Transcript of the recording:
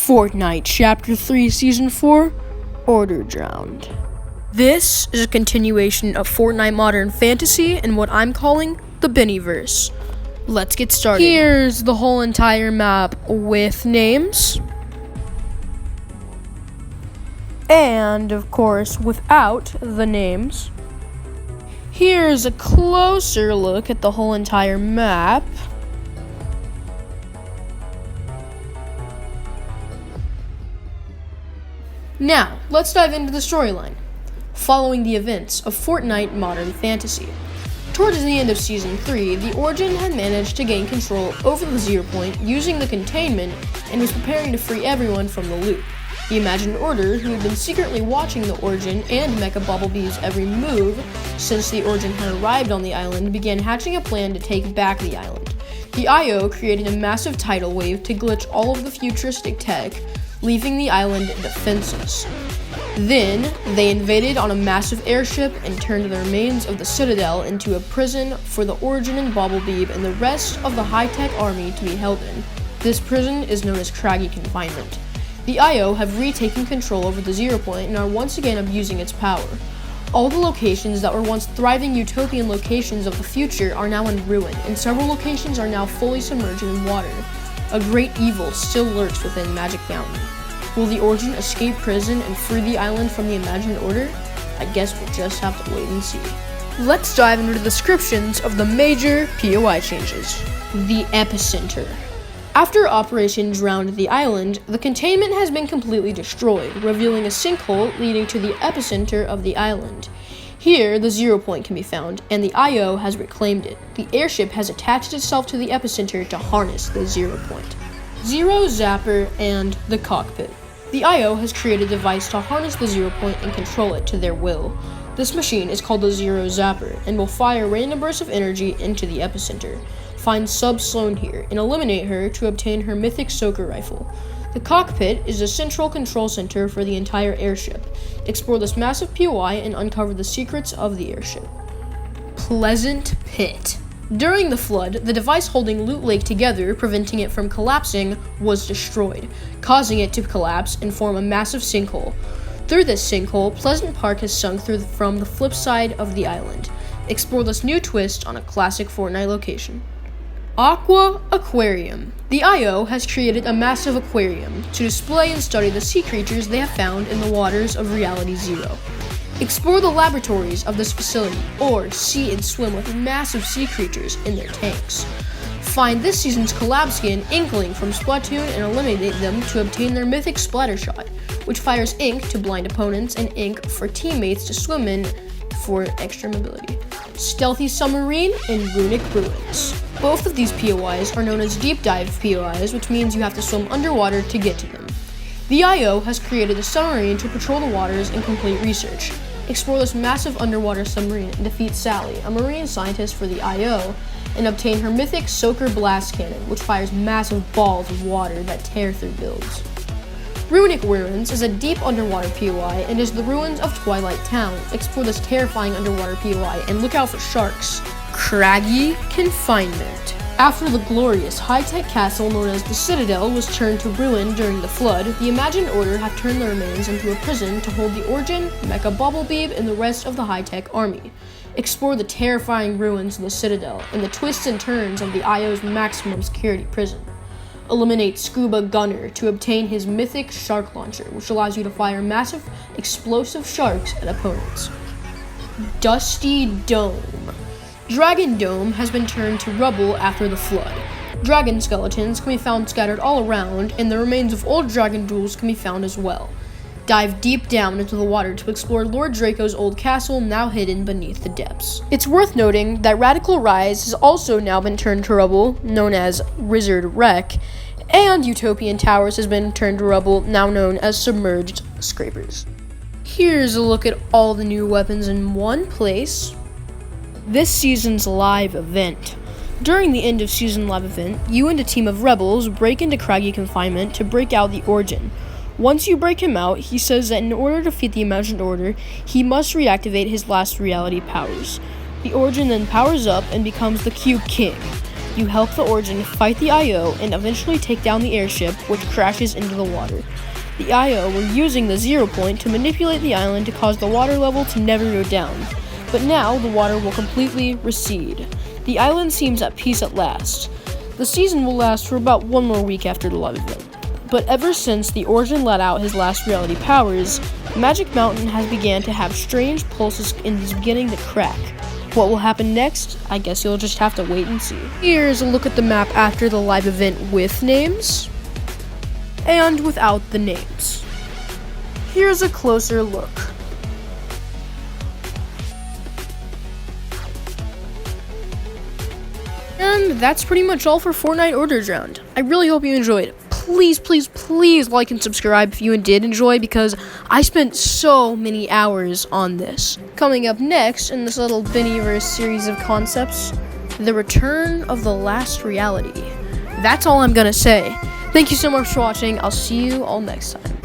Fortnite Chapter 3 Season 4, Order Drowned. This is a continuation of Fortnite Modern Fantasy and what I'm calling the Benniverse. Let's get started. Here's the whole entire map with names. And, of course, without the names. Here's a closer look at the whole entire map. Now, let's dive into the storyline. Following the events of Fortnite Modern Fantasy. Towards the end of Season 3, the Origin had managed to gain control over the 0 point using the containment and was preparing to free everyone from the loop. The Imagined Order, who had been secretly watching the Origin and Mecha Bumblebee's every move since the Origin had arrived on the island, began hatching a plan to take back the island. The IO created a massive tidal wave to glitch all of the futuristic tech, leaving the island defenseless. Then, they invaded on a massive airship and turned the remains of the Citadel into a prison for the Origin and Bumblebee and the rest of the high-tech army to be held in. This prison is known as Craggy Confinement. The IO have retaken control over the 0 point and are once again abusing its power. All the locations that were once thriving utopian locations of the future are now in ruin, and several locations are now fully submerged in water. A great evil still lurks within Magic Mountain. Will the Origin escape prison and free the island from the Imagined Order? I guess we'll just have to wait and see. Let's dive into the descriptions of the major POI changes. The Epicenter. After Operation Drowned the Island, the containment has been completely destroyed, revealing a sinkhole leading to the epicenter of the island. Here, the 0 point can be found, and the IO has reclaimed it. The airship has attached itself to the epicenter to harness the 0 point. Zero, Zapper, and the cockpit. The IO has created a device to harness the 0 point and control it to their will. This machine is called the Zero Zapper, and will fire random bursts of energy into the epicenter. Find Sub Sloan here, and eliminate her to obtain her mythic soaker rifle. The cockpit is the central control center for the entire airship. Explore this massive POI and uncover the secrets of the airship. Pleasant Pit. During the flood, the device holding Loot Lake together, preventing it from collapsing, was destroyed, causing it to collapse and form a massive sinkhole. Through this sinkhole, Pleasant Park has sunk through from the flip side of the island. Explore this new twist on a classic Fortnite location. Aqua Aquarium. The IO has created a massive aquarium to display and study the sea creatures they have found in the waters of Reality Zero. Explore the laboratories of this facility, or see and swim with massive sea creatures in their tanks. Find this season's collab skin, Inkling, from Splatoon and eliminate them to obtain their mythic Splatter Shot, which fires ink to blind opponents and ink for teammates to swim in for extra mobility. Stealthy Submarine and Runic Ruins. Both of these POIs are known as Deep Dive POIs, which means you have to swim underwater to get to them. The IO has created a submarine to patrol the waters and complete research. Explore this massive underwater submarine and defeat Sally, a marine scientist for the IO, and obtain her mythic Soaker Blast Cannon, which fires massive balls of water that tear through builds. Runic Ruins is a deep underwater POI and is the ruins of Twilight Town. Explore this terrifying underwater POI and look out for sharks. Craggy Confinement. After the glorious high-tech castle known as the Citadel was turned to ruin during the flood, the Imagined Order have turned the remains into a prison to hold the Origin, Mecha Bumblebee, and the rest of the high-tech army. Explore the terrifying ruins of the Citadel and the twists and turns of the IO's maximum security prison. Eliminate Scuba Gunner to obtain his mythic shark launcher, which allows you to fire massive, explosive sharks at opponents. Dusty Dome. Dragon Dome has been turned to rubble after the flood. Dragon skeletons can be found scattered all around, and the remains of old dragon jewels can be found as well. Dive deep down into the water to explore Lord Draco's old castle, now hidden beneath the depths. It's worth noting that Radical Rise has also now been turned to rubble, known as Wizard Wreck, and Utopian Towers has been turned to rubble, now known as Submerged Scrapers. Here's a look at all the new weapons in one place. This season's live event. During the end of season live event, you and a team of rebels break into Craggy Confinement to break out the Origin. Once you break him out, he says that in order to defeat the Imagined Order, he must reactivate his last reality powers. The Origin then powers up and becomes the Cube King. You help the Origin fight the IO and eventually take down the airship, which crashes into the water. The IO were using the 0 point to manipulate the island to cause the water level to never go down, but now the water will completely recede. The island seems at peace at last. The season will last for about 1 more week after the live event. But ever since the Origin let out his last reality powers, Magic Mountain has began to have strange pulses and is beginning to crack. What will happen next? I guess you'll just have to wait and see. Here's a look at the map after the live event with names and without the names. Here's a closer look. And that's pretty much all for Fortnite Orders Round. I really hope you enjoyed. Please, please, please like and subscribe if you did enjoy, because I spent so many hours on this. Coming up next in this little Benniverse series of concepts, the return of the last reality. That's all I'm gonna say. Thank you so much for watching. I'll see you all next time.